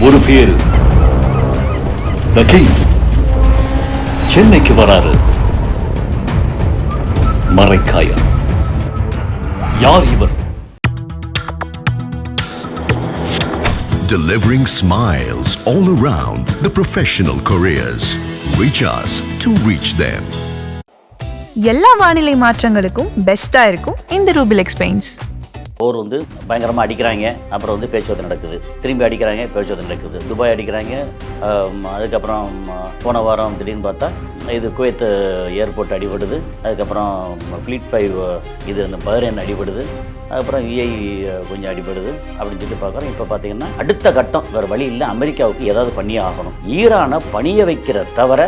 ஒரு பேரு the king சென்னைக்கு வராரு. மரைக்காயர். யார் இவர்? Delivering smiles all around the professional careers. Reach us to reach them. எல்லா வானிலை மாற்றங்களுக்கும் பெஸ்டா இருக்கும் இந்த ரூபில் எக்ஸ்பெயின்ஸ். போர் வந்து பயங்கரமாக அடிக்கிறாங்க, அப்புறம் வந்து பேச்சுவார்த்தை நடக்குது, திரும்பி அடிக்கிறாங்க, பேச்சுவார்த்தை நடக்குது, துபாய் அடிக்கிறாங்க. அதுக்கப்புறம் போன வாரம் திடீர்னு பார்த்தா இது குவைத் ஏர்போர்ட் அடிபடுது. அதுக்கப்புறம் ஃப்ளீட் 5 இது அந்த பஹ்ரைன் அடிபடுது. அதுக்கப்புறம் யுஏஇ கொஞ்சம் அடிபடுது அப்படின்னு சொல்லி பார்க்குறோம். இப்போ பார்த்தீங்கன்னா அடுத்த கட்டம் வேறு வழி இல்லை, அமெரிக்காவுக்கு ஏதாவது பண்ணியே ஆகணும். ஈரானை பணிய வைக்கிற தவிர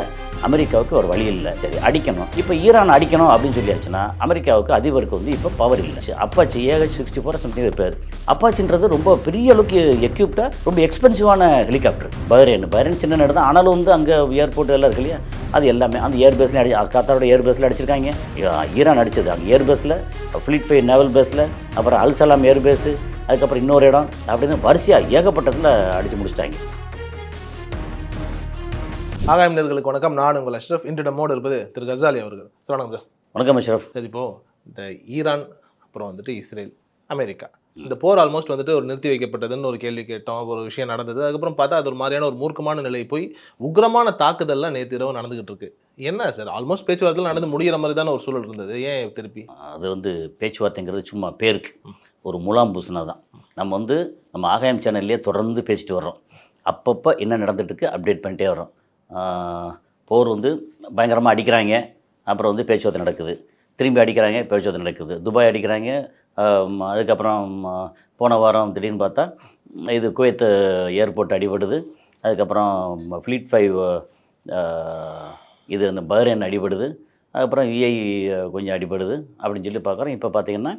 அமெரிக்காவுக்கு ஒரு வழி இல்லை. சரி, அடிக்கணும். இப்போ ஈரான் அடிக்கணும் அப்படின்னு சொல்லியாச்சுன்னா அமெரிக்காவுக்கு அதிபருக்கு வந்து இப்போ பவர் இல்லை. அப்பாச்சி AH-64 சம்திங் பேர். அப்பாச்சின்றது ரொம்ப பெரிய அளவுக்கு எக்யூப்டாக ரொம்ப எக்ஸ்பென்சிவான ஹெலிகாப்டர். பஹ்ரைன் சின்ன நேரம் தான், ஆனாலும் வந்து அங்கே ஏர்போர்ட் எல்லாம் இருக்கு இல்லையா, அது எல்லாமே அந்த ஏர்பேஸ்லேயும் கத்தாரோட ஏர்பேஸில் அடிச்சிருக்காங்க. ஈரான் அடிச்சது அங்கே ஏர்பேஸில், ஃப்ளீட் 5 நேவல் பேஸில், அப்புறம் அல்சலாம் ஏர்பேஸு, அதுக்கப்புறம் இன்னொரு இடம் அப்படின்னு வரிசையாக ஏகப்பட்டத்தில் அடித்து முடிச்சிட்டாங்க. ஆகாயம் நேயர்களுக்கு வணக்கம். நான் உங்கள் அஷ்ரஃப். இன்று நம்மோடு இருப்பது திரு கசாலி அவர்கள். வணக்கம் சார். வணக்கம் அஷ்ரஃப். சரி, இப்போது இந்த ஈரான் அப்புறம் வந்துட்டு இஸ்ரேல் அமெரிக்கா இந்த போர் ஆல்மோஸ்ட் வந்துட்டு ஒரு நிறுத்தி வைக்கப்பட்டதுன்னு ஒரு கேள்வி கேட்டோம், ஒரு விஷயம் நடந்தது. அதுக்கப்புறம் பார்த்தா அது ஒரு மாதிரியான ஒரு மூர்க்கமான நிலை போய் உக்ரமான தாக்குதல்லாம் நேற்று இரவு நடந்துகிட்டு இருக்கு. என்ன சார், ஆல்மோஸ்ட் பேச்சுவார்த்தையில் நடந்து முடிகிற மாதிரி தானே ஒரு சூழல் இருந்தது, ஏன் திருப்பி? அது வந்து பேச்சுவார்த்தைங்கிறது சும்மா பேருக்கு ஒரு முலாம் பூசினா தான். நம்ம ஆகாயம் சேனல்லே தொடர்ந்து பேசிட்டு வர்றோம். அப்பப்போ என்ன நடந்துட்டுருக்கு அப்டேட் பண்ணிட்டே வரோம். போர் வந்து பயங்கரமாக அடிக்கிறாங்க, அப்புறம் வந்து பேச்சுவார்த்தை நடக்குது, திரும்பி அடிக்கிறாங்க, பேச்சுவார்த்தை நடக்குது, துபாய் அடிக்கிறாங்க. அதுக்கப்புறம் போன வாரம் திடீர்னு பார்த்தா இது குவைத் ஏர்போர்ட் அடிபடுது. அதுக்கப்புறம் ஃப்ளீட் 5 இது அந்த பஹ்ரைன் அடிபடுது. அதுக்கப்புறம் யுஏஇ கொஞ்சம் அடிபடுது அப்படின்னு சொல்லி பார்க்குறோம். இப்போ பார்த்திங்கன்னா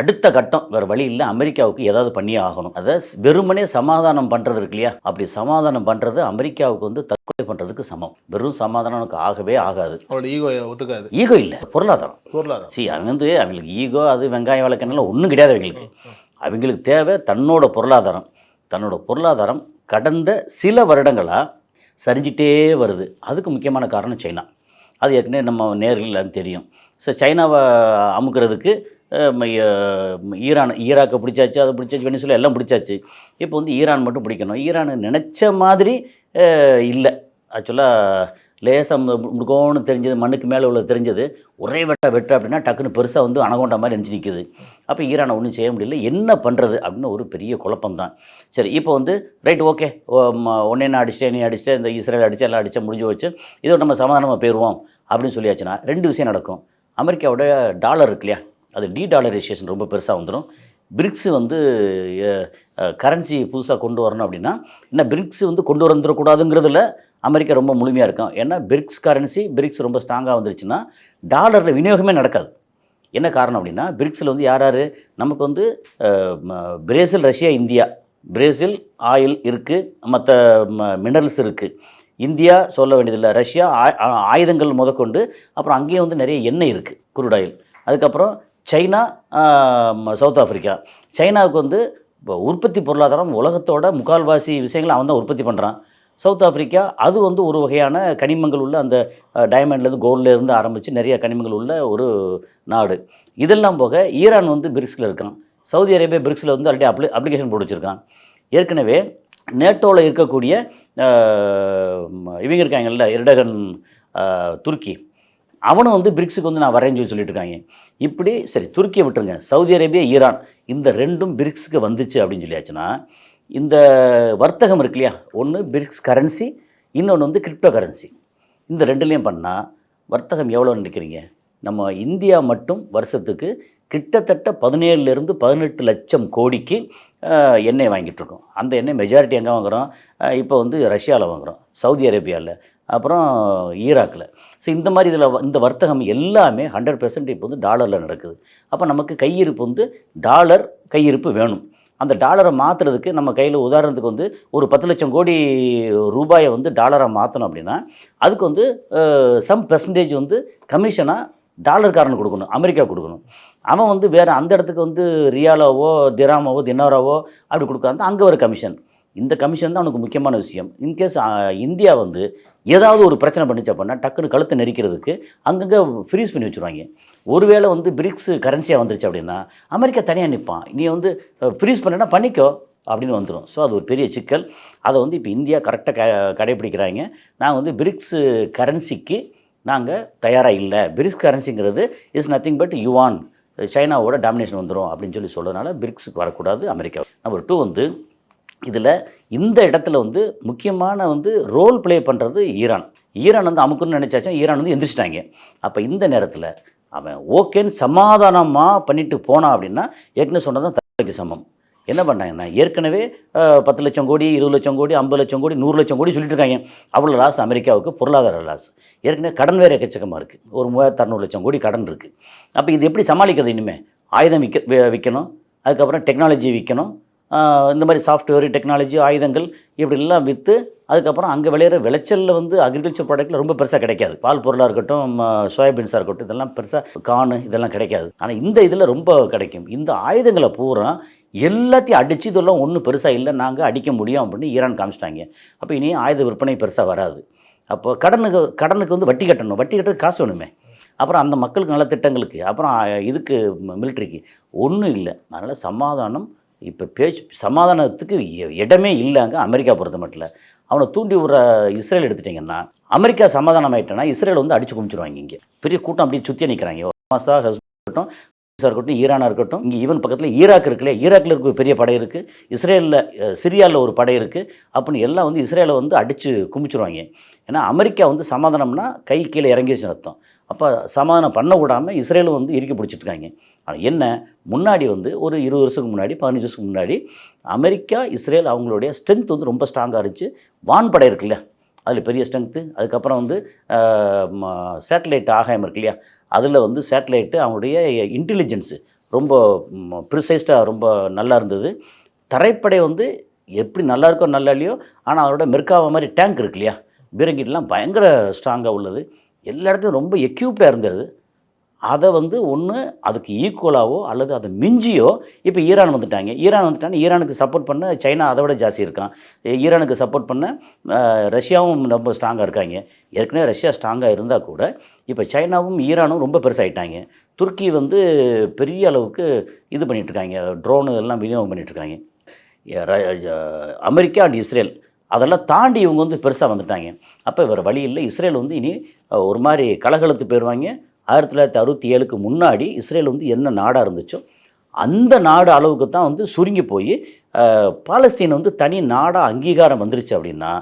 அடுத்த கட்டம் வேறு வழி இல்லை, அமெரிக்காவுக்கு ஏதாவது பண்ணியே ஆகணும். அதை வெறுமனே சமாதானம் பண்ணுறது இருக்கு இல்லையா, அப்படி சமாதானம் பண்ணுறது அமெரிக்காவுக்கு வந்து தற்கொலை பண்ணுறதுக்கு சமம். வெறும் சமாதானம் ஆகவே ஆகாது. அவரோட ஈகோ ஒத்துக்காது. ஈகோ இல்லை, பொருளாதாரம். அவங்களுக்கு ஈகோ அது வெங்காயம் வளர்க்கனால ஒன்றும் கிடையாது. அவங்களுக்கு தேவை தன்னோட பொருளாதாரம் கடந்த சில வருடங்களாக சரிஞ்சிட்டே வருது. அதுக்கு முக்கியமான காரணம் சைனா. அது ஏற்கனவே நம்ம நேரில் தெரியும். ஸோ சைனாவை அமுக்கிறதுக்கு ஈராக்கை பிடிச்சாச்சு, அதை பிடிச்சாச்சு, வெனிசுலா எல்லாம் பிடிச்சாச்சு. இப்போ வந்து ஈரான் மட்டும் பிடிக்கணும். ஈரான் நினச்ச மாதிரி இல்லை. ஆக்சுவலாக லேசாக முடுக்கோன்னு தெரிஞ்சது, மண்ணுக்கு மேலே உள்ள தெரிஞ்சது, ஒரே வெட்ட அப்படின்னா டக்குன்னு பெருசாக வந்து அணகொண்டா மாதிரி எரிஞ்சு நிற்குது. அப்போ ஈரானை ஒன்றும் செய்ய முடியல. என்ன பண்ணுறது அப்படின்னு ஒரு பெரிய குழப்பம்தான். சரி, இப்போ வந்து ரைட், ஓகே, ஒன்னே நான் அடிச்சிட்டேன், நீ அடிச்சிட்டேன், இந்த இஸ்ரேல் அடிச்சு எல்லாம் அடித்தா முடிஞ்சு வச்சு இதோட நம்ம சமாதானமாக போயிடுவோம் அப்படின்னு சொல்லியாச்சுன்னா 2 விஷயம் நடக்கும். அமெரிக்காவோட டாலர் இருக்கு இல்லையா, அது டீடாலரைசேஷன் ரொம்ப பெருசாக வந்துடும். பிரிக்ஸ் வந்து கரன்சி புதுசாக கொண்டு வரணும் அப்படின்னா என்ன, பிரிக்ஸ் வந்து கொண்டு வந்துடக்கூடாதுங்கிறதுல அமெரிக்கா ரொம்ப முழுமையாக இருக்கும். ஏன்னா பிரிக்ஸ் ரொம்ப ஸ்ட்ராங்காக வந்துருச்சுன்னா டாலரில் விநியோகமே நடக்காது. என்ன காரணம் அப்படின்னா, பிரிக்ஸில் வந்து யார் நமக்கு வந்து Brazil, Russia, India. Brazil oil இருக்குது, மற்ற மினரல்ஸ் இருக்குது. இந்தியா சொல்ல வேண்டியதில்லை, ரஷ்யா ஆயுதங்கள் முதற்கொண்டு, அப்புறம் அங்கேயும் வந்து நிறைய எண்ணெய் இருக்குது, குரூட் ஆயில். அதுக்கப்புறம் சைனா, சவுத் ஆஃப்ரிக்கா. சைனாவுக்கு வந்து இப்போ உற்பத்தி பொருளாதாரம் உலகத்தோட முக்கால்வாசி விஷயங்களை அவன் தான் உற்பத்தி பண்ணுறான். சவுத் ஆஃப்ரிக்கா அது வந்து ஒரு வகையான கனிமங்கள் உள்ள, அந்த டைமண்ட்லேருந்து கோல்ட்லேருந்து ஆரம்பித்து நிறைய கனிமங்கள் உள்ள ஒரு நாடு. இதெல்லாம் போக ஈரான் வந்து பிரிக்ஸில் இருக்கான். சவுதி அரேபியா பிரிக்ஸில் வந்து ஆல்ரெடி அப்ளிகேஷன் போட்டு வச்சுருக்கான். ஏற்கனவே நேட்டோவில் இருக்கக்கூடிய இவங்க இருக்காங்கல்ல, எர்டகன், துருக்கி, அவனும் வந்து பிரிக்ஸுக்கு வந்து நான் வரேன்னு சொல்லிட்டு இருக்காங்க. இப்படி சரி, துருக்கியை விட்டுருங்க, சவுதி அரேபியா, ஈரான் இந்த 2ம் பிரிக்ஸுக்கு வந்துச்சு அப்படின்னு சொல்லியாச்சுன்னா இந்த வர்த்தகம் இருக்கு இல்லையா, ஒன்று பிரிக்ஸ் கரன்சி, இன்னொன்று வந்து கிரிப்டோ கரன்சி. இந்த 2லேயும் பண்ணால் வர்த்தகம் எவ்வளோ நினைக்கிறீங்க? நம்ம இந்தியா மட்டும் வருஷத்துக்கு கிட்டத்தட்ட 17 to 18 லட்சம் கோடிக்கு எண்ணெய் வாங்கிட்டுருக்கோம். அந்த எண்ணெய் மெஜாரிட்டி எங்கே வாங்குகிறோம்? இப்போ வந்து ரஷ்யாவில் வாங்குகிறோம், சவுதி அரேபியாவில், அப்புறம் ஈராக்கில். ஸோ இந்த மாதிரி இந்த வர்த்தகம் எல்லாமே 100% இப்போ வந்து டாலரில் நடக்குது. அப்போ நமக்கு கையிருப்பு வந்து டாலர் கையிருப்பு வேணும். அந்த டாலரை மாற்றுறதுக்கு நம்ம கையில் உதாரணத்துக்கு வந்து ஒரு 10 லட்சம் கோடி ரூபாயை வந்து டாலராக மாற்றணும் அப்படின்னா அதுக்கு வந்து சம் பெர்சன்டேஜ் வந்து கமிஷனாக டாலர்காரனுக்கு கொடுக்கணும், அமெரிக்கா கொடுக்கணும். அவன் வந்து வேறு அந்த இடத்துக்கு வந்து ரியாலாவோ, திராமாவோ, தினாராவோ அப்படி கொடுக்காது, அங்கே ஒரு கமிஷன். இந்த கமிஷன் தான் அவனுக்கு முக்கியமான விஷயம். இன்கேஸ் இந்தியா வந்து ஏதாவது ஒரு பிரச்சனை பண்ணிச்சு அப்படின்னா டக்குன்னு கழுத்தை நெரிக்கிறதுக்கு அங்கங்கே ஃப்ரீஸ் பண்ணி வச்சுருவாங்க. ஒருவேளை வந்து பிரிக்ஸ் கரன்சியாக வந்துருச்சு அப்படின்னா அமெரிக்கா தனியாக நிற்பான். நீ வந்து ஃப்ரீஸ் பண்ணனா பண்ணிக்கோ அப்படின்னு வந்துடும். ஸோ அது ஒரு பெரிய சிக்கல். அதை வந்து இப்போ இந்தியா கரெக்டாக கடைப்பிடிக்கிறாங்க. நாங்கள் வந்து பிரிக்ஸ் கரன்சிக்கு நாங்கள் தயாராக இல்லை. பிரிக்ஸ் கரன்சிங்கிறது இஸ் நத்திங் பட் யுவான், சைனாவோட டாமினேஷன் வந்துடும் அப்படின்னு சொல்கிறதுனால பிரிக்ஸுக்கு வரக்கூடாது அமெரிக்கா. நம்பர் 2 வந்து இதில் இந்த இடத்துல வந்து முக்கியமான வந்து ரோல் ப்ளே பண்ணுறது ஈரான். ஈரான் வந்து அமுக்குன்னு நினச்சாச்சும் ஈரான் வந்து எந்திரிச்சிட்டாங்க. அப்போ இந்த நேரத்தில் அவன் ஓகேன்னு சமாதானமாக பண்ணிட்டு போனான் அப்படின்னா ஏற்கனவே சொன்னதான் தற்கொலைக்கு சமம். என்ன பண்ணாங்கன்னா ஏற்கனவே 10 லட்சம் கோடி, 20 லட்சம் கோடி, 50 லட்சம் கோடி, 100 லட்சம் கோடி சொல்லிட்டு இருக்காங்க. அவ்வளோ லாஸ் அமெரிக்காவுக்கு, பொருளாதார லாஸ். ஏற்கனவே கடன் வேறு எக்கச்சக்கமாக இருக்குது. ஒரு 3600 லட்சம் கோடி கடன் இருக்குது. அப்போ இது எப்படி சமாளிக்கிறது? இனிமேல் ஆயுதம் விற்கணும், அதுக்கப்புறம் டெக்னாலஜி விற்கணும், இந்த மாதிரி சாஃப்ட்வேர் டெக்னாலஜி ஆயுதங்கள் இப்படிலாம் விற்று அதுக்கப்புறம் அங்கே விளையிற விளைச்சலில் வந்து அக்ரிகல்ச்சர் ப்ராடக்ட்டில் ரொம்ப பெருசாக கிடைக்காது. பால் பொருளாக இருக்கட்டும், சோயாபீன்ஸாக இருக்கட்டும், இதெல்லாம் பெருசாக கார்னு இதெல்லாம் கிடைக்காது. ஆனால் இந்த இதில் ரொம்ப கிடைக்கும். இந்த ஆயுதங்களை பூரா எல்லாத்தையும் அடித்து இதெல்லாம் ஒன்றும் பெருசாக இல்லை, நாங்கள் அடிக்க முடியும் அப்படின்னு ஈரான் காமிச்சிட்டாங்க. அப்போ இனி ஆயுத விற்பனை பெருசாக வராது. அப்போ கடனுக்கு வந்து வட்டி கட்டணும். வட்டி கட்டுறது காசு வேணுமே. அப்புறம் அந்த மக்களுக்கு நல்ல திட்டங்களுக்கு, அப்புறம் இதுக்கு மிலிட்ரிக்கு ஒன்றும் இல்லை. அதனால் சமாதானம் இப்போ சமாதானத்துக்கு இடமே இல்லைங்க அமெரிக்கா பொறுத்த மட்டும். அவனை தூண்டி விடுற இஸ்ரேல் எடுத்துட்டிங்கன்னா, அமெரிக்கா சமாதானம் ஆகிட்டேன்னா இஸ்ரேல் வந்து அடித்து குமிச்சிருவாங்க. இங்கே பெரிய கூட்டம் அப்படியே சுற்றி நிற்கிறாங்க. ஹமாஸா இருக்கட்டும், ஈரானாக இருக்கட்டும், இங்கே ஈவன் பக்கத்தில் ஈராக் இருக்குல்லையே, ஈராக்கில் இருக்க பெரிய படை இருக்குது, இஸ்ரேலில் சிரியாவில் ஒரு படை இருக்குது. அப்படின்னு எல்லாம் வந்து இஸ்ரேலை வந்து அடித்து குமிச்சிருவாங்க. ஏன்னா அமெரிக்கா வந்து சமாதானம்னா கை கீழே இறங்கிடுச்சுன்னு அர்த்தம். அப்போ சமாதானம் பண்ண விடாமல் இஸ்ரேலும் வந்து இறுக்கி பிடிச்சிட்ருக்காங்க. ஆனால் என்ன, முன்னாடி வந்து ஒரு 20 வருஷத்துக்கு முன்னாடி, 15 வருஷத்துக்கு முன்னாடி அமெரிக்கா இஸ்ரேல் அவங்களுடைய ஸ்ட்ரென்த் வந்து ரொம்ப ஸ்ட்ராங்காக இருந்துச்சு. வான்படை இருக்கு இல்லையா, அதில் பெரிய ஸ்ட்ரென்த்து. அதுக்கப்புறம் வந்து சேட்டலைட் ஆகாயம் இருக்கு இல்லையா, அதில் வந்து சேட்டலைட்டு அவங்களுடைய இன்டெலிஜென்ஸு ரொம்ப ப்ரிசைஸ்டாக ரொம்ப நல்லா இருந்தது. தரைப்படை வந்து எப்படி நல்லா இருக்கோ நல்லா இல்லையோ, ஆனால் அதோட மெர்காவா மாதிரி டேங்க் இருக்கு இல்லையா, பீரங்கிட்டெலாம் பயங்கர ஸ்ட்ராங்காக உள்ளது. எல்லா இடத்துலையும் ரொம்ப எக்யூப்டாக இருந்தது. அதை வந்து ஒன்று அதுக்கு ஈக்குவலாகவோ அல்லது அதை மிஞ்சியோ இப்போ ஈரான் வந்துட்டாங்க. ஈரானுக்கு சப்போர்ட் பண்ண சைனா அதை விட ஜாஸ்தி இருக்கான். ஈரானுக்கு சப்போர்ட் பண்ண ரஷ்யாவும் ரொம்ப ஸ்ட்ராங்காக இருக்காங்க. ஏற்கனவே ரஷ்யா ஸ்ட்ராங்காக இருந்தால் கூட இப்போ சைனாவும் ஈரானும் ரொம்ப பெருசாகிட்டாங்க. துருக்கி வந்து பெரிய அளவுக்கு இது பண்ணிகிட்ருக்காங்க, ட்ரோனு எல்லாம் விநியோகம் பண்ணிகிட்ருக்காங்க. அமெரிக்கா அண்ட் இஸ்ரேல் அதெல்லாம் தாண்டி இவங்க வந்து பெருசாக வந்துட்டாங்க. அப்போ வேறு வழி இல்லை. இஸ்ரேல் வந்து இனி ஒரு மாதிரி கலகலத்து போயிடுவாங்க. 1967க்கு முன்னாடி இஸ்ரேல் வந்து என்ன நாடாக இருந்துச்சோ அந்த நாடு அளவுக்கு தான் வந்து சுருங்கி போய் பாலஸ்தீன் வந்து தனி நாடாக அங்கீகாரம் வந்துருச்சு. அப்படின்னா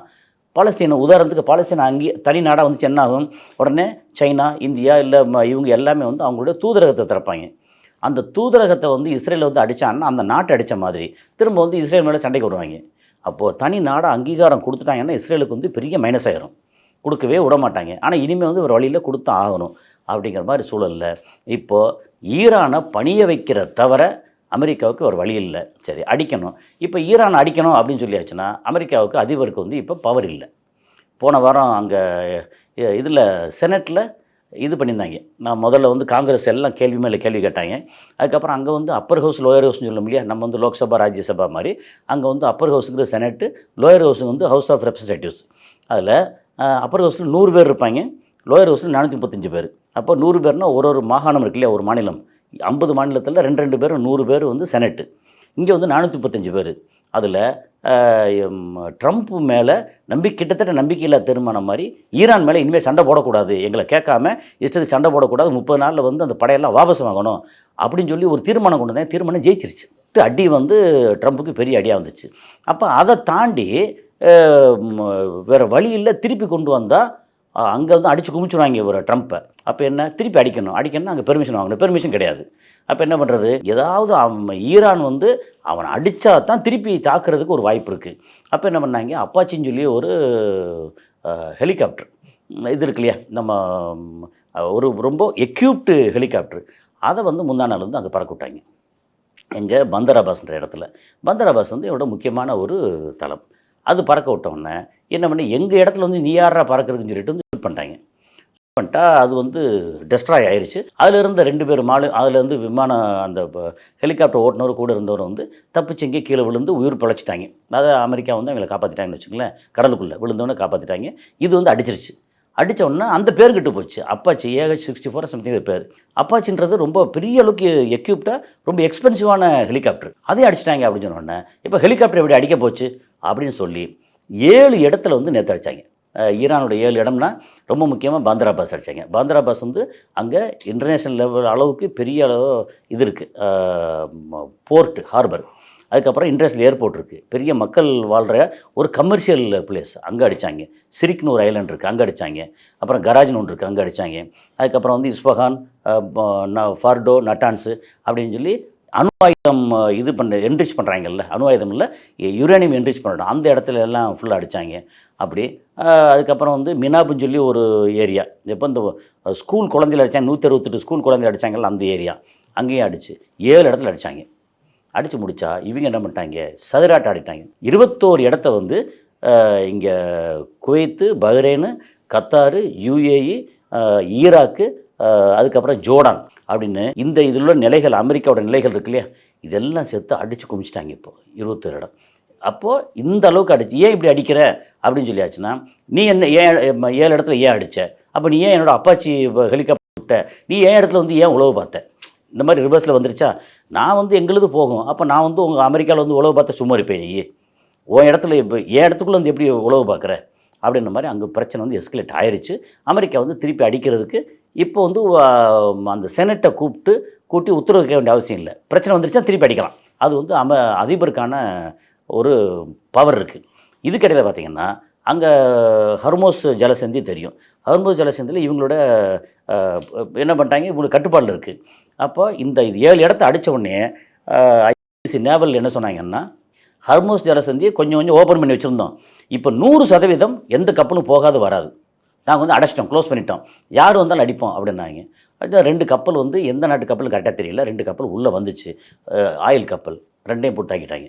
உதாரணத்துக்கு பாலஸ்தீன் தனி நாடாக வந்துச்சு என்ன ஆகும்? உடனே சைனா, இந்தியா இல்லை இவங்க எல்லாமே வந்து அவங்களுடைய தூதரகத்தை திறப்பாங்க. அந்த தூதரகத்தை வந்து இஸ்ரேல் வந்து அடித்தாங்கன்னா அந்த நாட்டை அடித்த மாதிரி திரும்ப வந்து இஸ்ரேல் மேலே சண்டைக்கு வருவாங்க. அப்போது தனி நாடாக அங்கீகாரம் கொடுத்துட்டாங்கன்னா இஸ்ரேலுக்கு வந்து பெரிய மைனஸ் ஆகிரும். கொடுக்கவே விட மாட்டாங்க. ஆனால் இனிமேல் வந்து ஒரு வழியில் கொடுத்து ஆகணும் அப்படிங்கிற மாதிரி சூழலில் இப்போது ஈரானை பணிய வைக்கிற தவிர அமெரிக்காவுக்கு ஒரு வழி இல்லை. சரி, அடிக்கணும். இப்போ ஈரானை அடிக்கணும் அப்படின்னு சொல்லியாச்சுன்னா அமெரிக்காவுக்கு அதிபருக்கு வந்து இப்போ பவர் இல்லை. போன வாரம் அங்கே இதில் செனட்டில் இது பண்ணியிருந்தாங்க. நான் முதல்ல வந்து காங்கிரஸ் எல்லாம் கேள்வி மேலே கேள்வி கேட்டாங்க. அதுக்கப்புறம் அங்கே வந்து அப்பர் ஹவுஸ் லோயர் ஹவுஸ்னு சொல்ல முடியாது. நம்ம வந்து லோக்சபா ராஜ்யசபா மாதிரி அங்கே வந்து அப்பர் ஹவுஸுங்கிற செனட்டு, லோயர் ஹவுஸுங்க வந்து ஹவுஸ் ஆஃப் ரெப்ரசன்டேட்டிவ்ஸ். அதில் அப்பர் ஹவுஸில் 100 பேர் இருப்பாங்க, லோயர் ஹவுஸில் 435 பேர். அப்போ 100 பேர்னால் ஒரு மாகாணம் இருக்கு இல்லையா, ஒரு மாநிலம். 50 மாநிலத்தில் 2 பேர் 100 பேர் வந்து செனட்டு. இங்கே வந்து 435 பேர். அதில் ட்ரம்ப் மேலே கிட்டத்தட்ட நம்பிக்கையில்லா தீர்மானம் மாதிரி ஈரான் மேலே இனிமேல் சண்டை போடக்கூடாது, எங்களை கேட்காம இஷ்டத்துக்கு சண்டை போடக்கூடாது, 30 நாளில் வந்து அந்த படையெல்லாம் வாபஸ் வாங்கணும் அப்படின்னு சொல்லி ஒரு தீர்மானம் கொண்டு வந்தேன். தீர்மானம் ஜெயிச்சிருச்சு. அடி வந்து ட்ரம்ப்புக்கு பெரிய அடியாக வந்துச்சு. அப்போ அதை தாண்டி வேறு வழி இல்லை, திருப்பி கொண்டு வந்தால் அங்கே வந்து அடித்து குமிச்சுடுவாங்க ஒரு ட்ரம்ப்பை. அப்போ என்ன, திருப்பி அடிக்கணும்னா அங்கே பெர்மிஷன் வாங்கணும். பெர்மிஷன் கிடையாது. அப்போ என்ன பண்ணுறது, ஏதாவது ஈரான் வந்து அவனை அடித்தா தான் திருப்பி தாக்குறதுக்கு ஒரு வாய்ப்பு இருக்குது. அப்போ என்ன பண்ணாங்க, அப்பாச்சின்னு சொல்லி ஒரு ஹெலிகாப்டர் இது இருக்கு இல்லையா, நம்ம ஒரு ரொம்ப எக்யூப்டு ஹெலிகாப்டர், அதை வந்து முந்தா நாள் வந்து அங்கே பறக்க விட்டாங்க. எங்கே, பந்தர் அப்பாஸ்ன்ற இடத்துல. பந்தர் அப்பாஸ் வந்து என்னோட முக்கியமான ஒரு தளம். அது பறக்க விட்டோன்னே என்ன பண்ணி எங்கள் இடத்துல வந்து நீ யாரா பறக்கிறதுன்னு சொல்லிட்டு வந்து ஷூட் பண்ணிட்டாங்க. பண்ணிட்டா அது வந்து டெஸ்ட்ராய் ஆயிடுச்சு. அதில் இருந்த 2 பேர் அதில் இருந்து அந்த ஹெலிகாப்டர் ஓட்டுநர் கூட இருந்தவர் வந்து தப்பிச்சு எங்கேயோ கீழே விழுந்து உயிர் பிழைச்சிட்டாங்க. அதாவது அமெரிக்கா வந்து அவங்களை காப்பாற்றிட்டாங்கன்னு வச்சுங்களேன். கடலுக்குள்ளே விழுந்தவொடனே காப்பாற்றிட்டாங்க. இது வந்து அடிச்சிருச்சு. அடித்த உடனே அந்த பேர் கெட்டு போச்சு. அப்பாச்சி AH-64 சம்திங் பேர். அப்பாச்சின்றது ரொம்ப பெரிய அளவுக்கு எக்யூப்டாக ரொம்ப எக்ஸ்பென்சிவான ஹெலிகாப்டர். அதையும் அடிச்சிட்டாங்க அப்படின்னு சொன்ன உடனே இப்போ ஹெலிகாப்டர் எப்படி அடிக்க போச்சு அப்படின்னு சொல்லி 7 இடத்துல வந்து நேற்று அடித்தாங்க. ஈரானோட 7 இடம்னா ரொம்ப முக்கியமாக பாந்தர் அப்பாஸ் அடித்தாங்க. பாந்தர் அப்பாஸ் வந்து அங்கே இன்டர்நேஷ்னல் லெவல் அளவுக்கு பெரிய அளவு இது இருக்குது, போர்ட்டு ஹார்பர். அதுக்கப்புறம் இன்டர்நேஷ்னல் ஏர்போர்ட் இருக்குது, பெரிய மக்கள் வாழ்கிற ஒரு கமர்ஷியல் பிளேஸ், அங்கே அடித்தாங்க. சிரிக்னு ஒரு ஐலாண்ட் இருக்குது, அங்கே அடித்தாங்க. அப்புறம் கராஜ்னு ஒன்று இருக்குது, அங்கே அடித்தாங்க. அதுக்கப்புறம் வந்து இஸ்ஃபஹான், ஃபார்டோ, நட்டான்ஸு அப்படின்னு சொல்லி அணு ஆயுதம் இது என்ரிச் பண்ணுறாங்கல்ல, அணு ஆயுதம் இல்லை யுரேனியம் என்ரிச் பண்ணுறோம், அந்த இடத்துல எல்லாம் ஃபுல்லாக அடித்தாங்க. அப்படி அதுக்கப்புறம் வந்து மினாப்புன்னு சொல்லி ஒரு ஏரியா, எப்போ இந்த ஸ்கூல் குழந்தைகள் அடித்தாங்க, 168 ஸ்கூல் குழந்தைகள் அடித்தாங்கல்ல, அந்த ஏரியா அங்கேயும் அடிச்சு 7 இடத்துல அடித்தாங்க. அடித்து முடித்தா இவங்க என்ன பண்ணிட்டாங்க, சதுராட்டம் ஆடிட்டாங்க. 21 இடத்த வந்து இங்கே Kuwait, Bahrain, Qatar, UAE, Iraq, அதுக்கப்புறம் ஜோர்டான் அப்படின்னு இந்த இதில் உள்ள நிலைகள், அமெரிக்காவோட நிலைகள் இருக்கு இல்லையா, இதெல்லாம் சேர்த்து அடித்து குமிச்சிட்டாங்க. இப்போ 21 இடம். அப்போது இந்த அளவுக்கு அடிச்சு ஏன் இப்படி அடிக்கிற அப்படின்னு சொல்லியாச்சுன்னா, நீ என்ன ஏன் 7 இடத்துல ஏன் அடித்த, அப்போ நீ ஏன் என்னோடய அப்பாச்சி ஹெலிகாப்டர் விட்ட, நீ ஏன் இடத்துல வந்து ஏன் உழவு பார்த்த, இந்த மாதிரி ரிவர்ஸில் வந்துருச்சா, நான் வந்து எங்களுது போகும், அப்போ நான் வந்து உங்கள் அமெரிக்காவில் வந்து உழவு பார்த்த சும்மா இருப்பேன், நீ உன் இடத்துல இப்போ என் இடத்துக்குள்ளே வந்து எப்படி உழவு பார்க்குற அப்படின்ற மாதிரி அங்கே பிரச்சனை வந்து எஸ்கலேட் ஆயிடுச்சு. அமெரிக்கா வந்து திருப்பி அடிக்கிறதுக்கு இப்போ வந்து அந்த செனட்டை கூட்டி உத்தரவு வைக்க வேண்டிய அவசியம் இல்லை. பிரச்சனை வந்துருச்சா திருப்பி அடிக்கலாம். அது வந்து அதிபருக்கான ஒரு பவர் இருக்குது. இதுக்கிடையில் பார்த்திங்கன்னா அங்கே ஹர்மோஸ் ஜலசந்தி தெரியும். ஹர்மோஸ் ஜலசந்தியில் இவங்களோட என்ன பண்ணிட்டாங்க, இவங்களுக்கு கட்டுப்பாடில் இருக்குது. அப்போ இந்த 7 இடத்த அடித்த உடனே ICC நேவல் என்ன சொன்னாங்கன்னா, ஹர்மோஸ் ஜலசந்தியை கொஞ்சம் கொஞ்சம் ஓப்பன் பண்ணி வச்சுருந்தோம், இப்போ 100% எந்த கப்பலும் போகாது வராது, நாங்கள் வந்து அடைச்சிட்டோம், க்ளோஸ் பண்ணிட்டோம், யார் வந்தாலும் அடிப்போம் அப்படின்னாங்க. அடுத்த 2 கப்பல் வந்து எந்த நாட்டு கப்பலும் கரெக்டாக தெரியல, 2 கப்பல் உள்ளே வந்துச்சு, ஆயில் கப்பல், 2ஐயும் போட்டு தாக்கிட்டாங்க.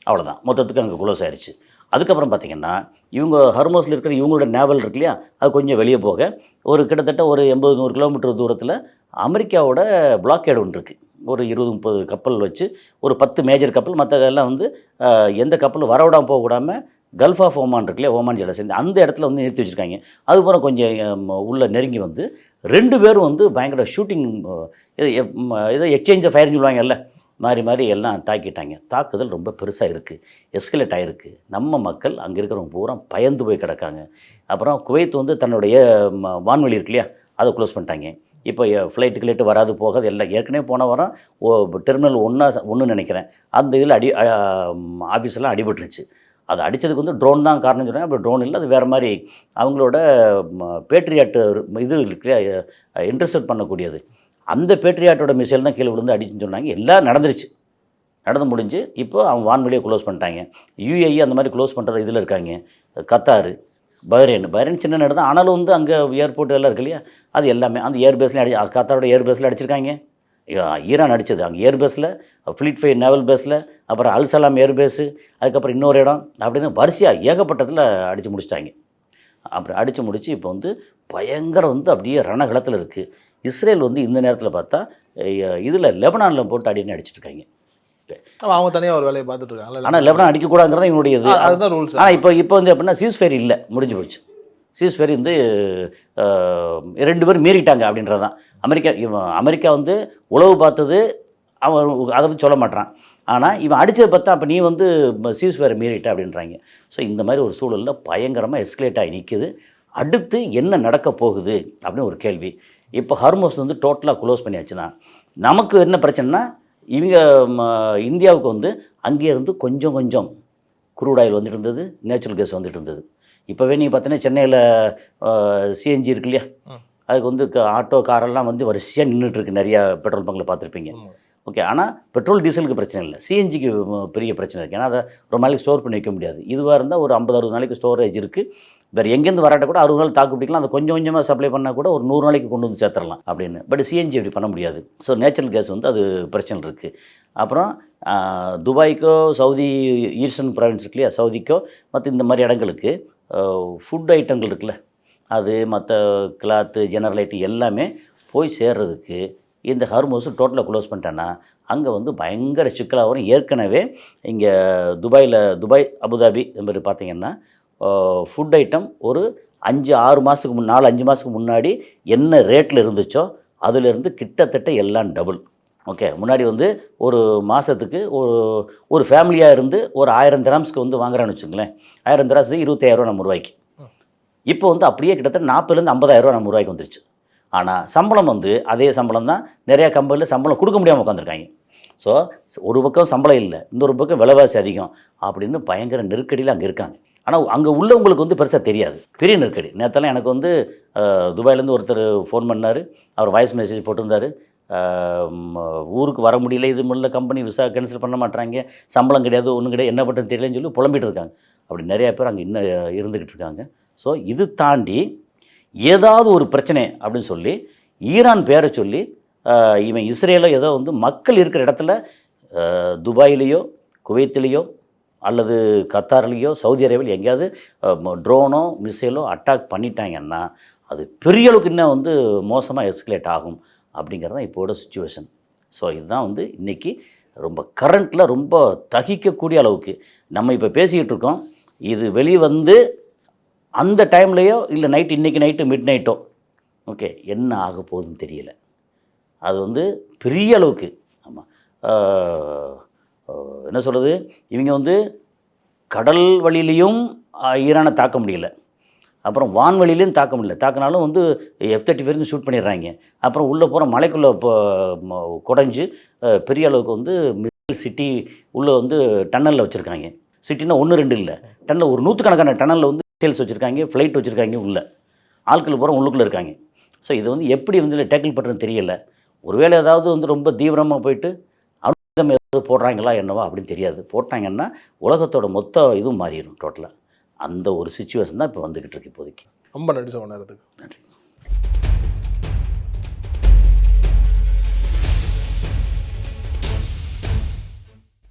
அவ்வளோதான், மொத்தத்துக்கு அங்கே க்ளோஸ் ஆயிடுச்சு. அதுக்கப்புறம் பார்த்திங்கன்னா இவங்க ஹர்மோஸில் இருக்கிற இவங்களோட நேவல் இருக்கு இல்லையா, அது கொஞ்சம் வெளியே போக ஒரு கிட்டத்தட்ட ஒரு 80-100 கிலோமீட்டர் தூரத்தில் அமெரிக்காவோட பிளாக்கேடு ஒன்று இருக்குது. ஒரு 20-30 கப்பல் வச்சு ஒரு 10 மேஜர் கப்பல், மற்ற எல்லாம் வந்து எந்த கப்பலும் வரவிடாமல் போகக்கூடாமல் கல்ஃப் ஆஃப் ஓமான் இருக்கு இல்லையா, ஓமான் ஜலசந்தி, அந்த இடத்துல வந்து நிறுத்தி வச்சுருக்காங்க. அதுபோல் கொஞ்சம் உள்ளே நெருங்கி வந்து 2 பேரும் வந்து பயங்கர ஷூட்டிங், ஏதோ எக்ஸ்சேஞ்ச் ஆஃப் ஃபயர்னு சொல்லுவாங்கல்ல, மாறி எல்லாம் தாக்கிட்டாங்க. தாக்குதல் ரொம்ப பெருசாக இருக்குது, எஸ்கலேட் ஆகிருக்கு. நம்ம மக்கள் அங்கே இருக்கிறவங்க பூரா பயந்து போய் கிடக்காங்க. அப்புறம் குவைத் வந்து தன்னுடைய வான்வெளி இருக்கு இல்லையா, அதை க்ளோஸ் பண்ணிட்டாங்க. இப்போ ஃப்ளைட்டு வராது போகாது எல்லாம். ஏற்கனவே போன வாரம் டெர்மினல் 1 நினைக்கிறேன், அந்த இதில் ஆஃபீஸெல்லாம் அடிபட்டுருச்சு. அது அடித்ததுக்கு வந்து ட்ரோன் தான் காரணம் சொன்னாங்க. அப்போ ட்ரோன் இல்லை, அது வேறு மாதிரி அவங்களோட பேட்ரியாட்டு இது இருக்கு இல்லையா, இன்டர்செப்ட் பண்ணக்கூடியது, அந்த பேட்ரியாட்டோட மிசைல் தான் கீழே விழுந்து அடிச்சுன்னு சொன்னாங்க. எல்லாம் நடந்துருச்சு, நடந்து முடிஞ்சு இப்போ அவங்க வான்வெளியை க்ளோஸ் பண்ணிட்டாங்க. UAE அந்த மாதிரி க்ளோஸ் பண்ணுறது இதில் இருக்காங்க. கத்தாரு, பஹ்ரைன் சின்ன நேரம் தான், ஆனாலும் வந்து அங்கே ஏர்போர்ட் எல்லாம் இருக்கு இல்லையா, அது எல்லாமே அந்த ஏர்பேஸ்லேயும் கத்தாரோட ஏர்பேஸில் அடிச்சிருக்காங்க. ஈரான் அடித்தது அங்கே ஏர்பேஸில், ஃப்ளீட் 5 நேவல் பேஸில், அப்புறம் அல்சலாம் ஏர்பேஸு, அதுக்கப்புறம் இன்னொரு இடம் அப்படின்னு வரிசையாக ஏகப்பட்டத்தில் அடித்து முடிச்சிட்டாங்க. அப்புறம் அடித்து முடித்து இப்போ வந்து பயங்கரம் வந்து அப்படியே ரணகளத்தில் இருக்குது. இஸ்ரேல் வந்து இந்த நேரத்தில் பார்த்தா இதில் லெபனானில் போட்டு அடின்னு அடிச்சிட்ருக்காங்க. அவங்க தனியாக ஒரு வேலையை பார்த்துட்டு இருக்காங்க. ஆனால் லெபனான் அடிக்கக்கூடாதுங்கிறத இவனுடைய இது, அதுதான் ரூல்ஸ். ஆனால் இப்போ வந்து எப்படின்னா சீஸ்ஃபயர் இல்லை, முடிஞ்சு போச்சு. சீஸ்ஃபயர் வந்து 2 பேரும் மீறிட்டாங்க அப்படின்றது தான். அமெரிக்கா வந்து உளவு பார்த்தது அவன் அதை பற்றி சொல்ல மாட்டான். ஆனால் இவன் அடித்ததை பார்த்தா அப்போ நீ வந்து சீஸ்ஃபயரை மீறிட்ட அப்படின்றாங்க. ஸோ இந்த மாதிரி ஒரு சூழலில் பயங்கரமாக எஸ்கலேட் ஆகி நிற்குது. அடுத்து என்ன நடக்க போகுது அப்படின்னு ஒரு கேள்வி. இப்போ ஹார்மோஸ் வந்து டோட்டலாக க்ளோஸ் பண்ணியாச்சுன்னா நமக்கு என்ன பிரச்சனைனா, இவங்க இந்தியாவுக்கு வந்து அங்கேருந்து கொஞ்சம் குரூட் ஆயில் வந்துட்டு இருந்தது, நேச்சுரல் கேஸ் வந்துட்டு இருந்தது. இப்போவே நீங்கள் பார்த்தீங்கன்னா சென்னையில் CNG இருக்கு இல்லையா, அதுக்கு வந்து ஆட்டோ காரெல்லாம் வந்து வரிசையாக நின்றுட்டுருக்கு, நிறையா பெட்ரோல் பங்கில் பார்த்துருப்பீங்க. ஓகே, ஆனால் பெட்ரோல் டீசலுக்கு பிரச்சனை இல்லை, CNGக்கு பெரிய பிரச்சனை இருக்குது. ஏன்னா அதை ரொம்ப நாளைக்கு ஸ்டோர் பண்ணி வைக்க முடியாது. இதுவாக இருந்தால் ஒரு 50-60 நாளைக்கு ஸ்டோரேஜ் இருக்குது. வேறு எங்கேருந்து வராட்ட கூட 60 நாள் தாக்கு பிடிக்கலாம், அதை கொஞ்சமாக சப்ளை பண்ணால் கூட ஒரு 100 நாளைக்கு கொண்டு வந்து சேர்த்துடலாம் அப்படின்னு. பட் CNG அப்படி பண்ண முடியாது. ஸோ நேச்சுரல் கேஸ் வந்து அது பிரச்சனை இருக்குது. அப்புறம் துபாய்க்கோ சவுதி ஈஸ்டர்ன் ப்ராவின்ஸ் இருக்கு இல்லையா, சவுதிக்கோ மற்ற இந்த மாதிரி இடங்களுக்கு ஃபுட் ஐட்டங்கள் இருக்குல்ல, அது மற்ற கிளாத்து ஜெனரலைட்டு எல்லாமே போய் சேர்றதுக்கு இந்த ஹர்மோஸ் டோட்டலாக க்ளோஸ் பண்ணிட்டேன்னா அங்கே வந்து பயங்கர சிக்கலாக வரும். ஏற்கனவே இங்கே துபாய் அபுதாபி இது மாதிரி பார்த்திங்கன்னா ஃபுட் ஐட்டம் ஒரு 5-6 மாதத்துக்கு 4-5 மாதத்துக்கு முன்னாடி என்ன ரேட்டில் இருந்துச்சோ அதிலிருந்து கிட்டத்தட்ட எல்லாம் டபுள். ஓகே, முன்னாடி வந்து ஒரு மாதத்துக்கு ஒரு ஃபேமிலியாக இருந்து ஒரு 1000 திராம்ஸ்க்கு வந்து வாங்குறான்னு வச்சுங்களேன். 1000 திராம்ஸ் 25,000 நம்ம ரூபாய்க்கு. இப்போ வந்து அப்படியே கிட்டத்தட்ட 40,000 50,000 நம்ம ரூபாய்க்கு வந்துருச்சு. ஆனால் சம்பளம் வந்து அதே சம்பளம் தான். நிறையா கம்பெனியில் சம்பளம் கொடுக்க முடியாமல் உட்காந்துருக்காங்க. ஸோ ஒரு பக்கம் சம்பளம் இல்லை, இன்னொரு பக்கம் விலைவாசி அதிகம் அப்படின்னு பயங்கர நெருக்கடியில் அங்கே இருக்காங்க. ஆனால் அங்கே உள்ளவங்களுக்கு வந்து பெருசாக தெரியாது, பெரிய நெருக்கடி. நேற்றெல்லாம் எனக்கு வந்து துபாயிலேருந்து ஒருத்தர் ஃபோன் பண்ணார். அவர் வாய்ஸ் மெசேஜ் போட்டிருந்தார். ஊருக்கு வர முடியல, இது முடியல, கம்பெனி விசா கேன்சல் பண்ண மாட்டாங்க, சம்பளம் கிடையாது, ஒன்றும் கிடையாது, என்ன பண்ணுறதுன்னு தெரியலன்னு சொல்லி புலம்பிகிட்டு இருக்காங்க. அப்படி நிறையா பேர் அங்கே இன்னும் இருந்துக்கிட்டு இருக்காங்க. ஸோ இது தாண்டி ஏதாவது ஒரு பிரச்சனை அப்படின்னு சொல்லி ஈரான் பேரை சொல்லி இவன் இஸ்ரேலோ ஏதோ வந்து மக்கள் இருக்கிற இடத்துல துபாயிலேயோ குவைத்திலேயோ அல்லது கத்தார்லேயோ சவுதி அரேபியாவில் எங்கேயாவது ட்ரோனோ மிசைலோ அட்டாக் பண்ணிட்டாங்கன்னா அது பெரிய அளவுக்கு இன்னும் வந்து மோசமாக எஸ்கலேட் ஆகும் அப்படிங்கிறது தான் இப்போட சுச்சுவேஷன். ஸோ இதுதான் வந்து இன்றைக்கி ரொம்ப கரண்ட்டில் ரொம்ப தகிக்கக்கூடிய அளவுக்கு நம்ம இப்போ பேசிக்கிட்டு இருக்கோம். இது வெளியே வந்து அந்த டைம்லேயோ இல்லை இன்றைக்கி நைட்டு மிட் நைட்டோ ஓகே என்ன ஆக போகுதுன்னு தெரியல. அது வந்து பெரிய அளவுக்கு ஆமாம் என்ன சொல்கிறது, இவங்க வந்து கடல் வழியிலையும் ஈரானை தாக்க முடியல, அப்புறம் வான்வெளியிலையும் தாக்க முடியல. தாக்கினாலும் வந்து F-35 வரைக்கும் ஷூட் பண்ணிடுறாங்க. அப்புறம் உள்ளே போகிற மலைக்குள்ளே குடைஞ்சு பெரிய அளவுக்கு வந்து மிசைல் சிட்டி உள்ளே வந்து டன்னலில் வச்சுருக்காங்க. சிட்டினா 1-2 இல்லை, டன்னல் ஒரு 100கணக்கான டன்னலில் வந்து மிசைல்ஸ் வச்சுருக்காங்க, ஃப்ளைட் வச்சுருக்காங்க, உள்ளே ஆட்கள் பூரா உள்ளுக்குள்ளே இருக்காங்க. ஸோ இது வந்து எப்படி வந்து டேக்கிள் பண்ணுறதுன்னு தெரியல. ஒருவேளை ஏதாவது வந்து ரொம்ப தீவிரமாக போயிட்டு அணுதம் ஏதாவது போடுறாங்களா என்னவா அப்படின்னு தெரியாது. போட்டாங்கன்னா உலகத்தோட மொத்த இதுவும் மாறிடும் டோட்டலாக. அந்த ஒரு சிச்சுவேஷன் தான் இப்போ வந்துக்கிட்டு இருக்கு இப்போதைக்கு. ரொம்ப நன்றி சார். நன்றி.